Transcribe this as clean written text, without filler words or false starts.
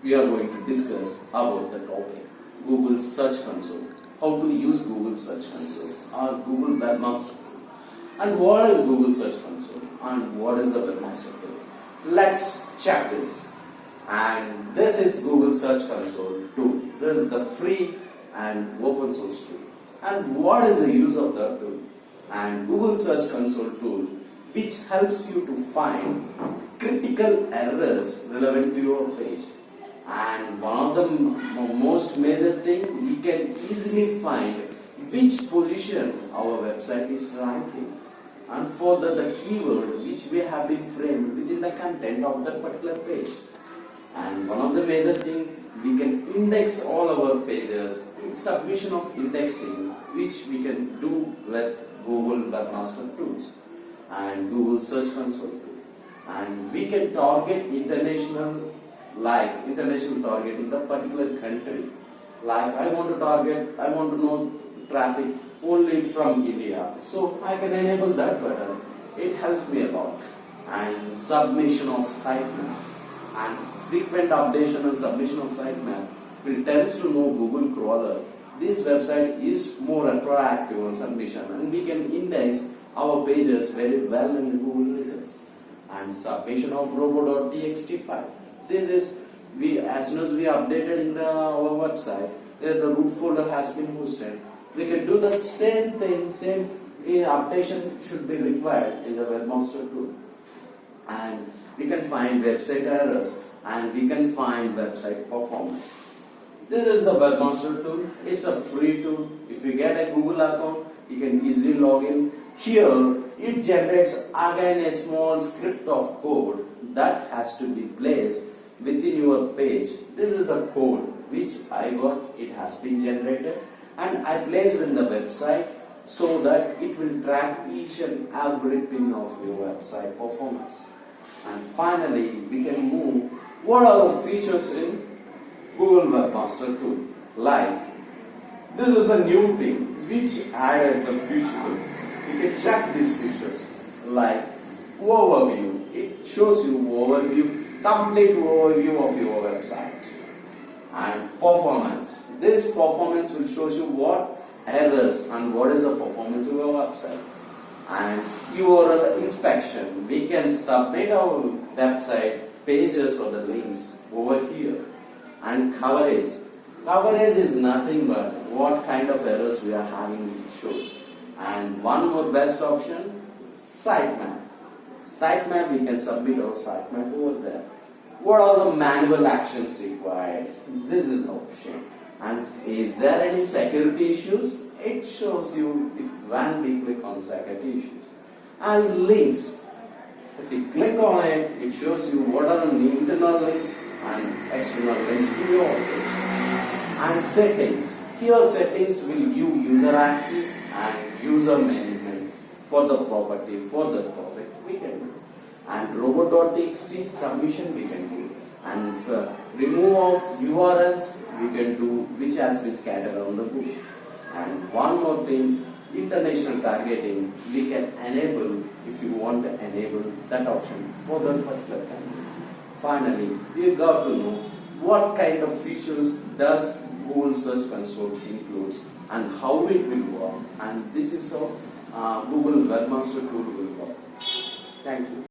we are going to discuss about the topic Google Search Console. How to use Google Search Console or Google WebMaster. And what is Google Search Console and what is the WebMaster tool? Let's check this. And this is Google Search Console tool. This is the free and open source tool. And what is the use of that tool? And Google Search Console tool, which helps you to find critical errors relevant to your page. And one of the most major thing, we can easily find which position our website is ranking, and for the keyword which we have been framed within the content of that particular page. And one of the major thing, we can index all our pages in submission of indexing, which we can do with Google WebMaster tools and Google Search Console tool. And we can target international targeting the particular country. Like I want to know traffic only from India. So I can enable that button. It helps me a lot. And submission of sitemap and frequent updation and submission of sitemap will tends to know Google crawler. This website is more proactive on submission, and we can index our pages very well in the Google results. And submission of robo.txt file. This is as soon as we updated in our website, the root folder has been hosted. We can do the same thing, same updation should be required in the WebMaster tool. And we can find website errors and we can find website performance. This is the WebMaster tool. It's a free tool. If you get a Google account, you can easily log in. Here, it generates again a small script of code that has to be placed within your page. This is the code which I got. It has been generated and I placed it in the website so that it will track each and every pin of your website performance. And finally, we can move what are the features in Google WebMaster tool. Like, this is a new thing which added the feature. You can check these features like overview. It shows you complete overview of your website. And performance. This performance will show you what errors and what is the performance of your website. And URL inspection. We can submit our website pages or the links over here. And coverage. Coverage is nothing but what kind of errors we are having, it shows. And one more best option, sitemap. Sitemap, we can submit our sitemap over there. What are the manual actions required? This is the option. And is there any security issues? It shows you when we click on security issues. And links. If you click on it, it shows you what are the internal links and external links to your page. And settings. Here settings will give user access and user management for the property, for the topic we can do. And robot.txt submission we can do. And for remove of URLs we can do which has been scattered on the book. And one more thing, international targeting we can enable if you want to enable that option for that particular country. Finally, you got to know what kind of features does Google Search Console includes and how it will work. And this is how Google WebMaster tool will work. Thank you.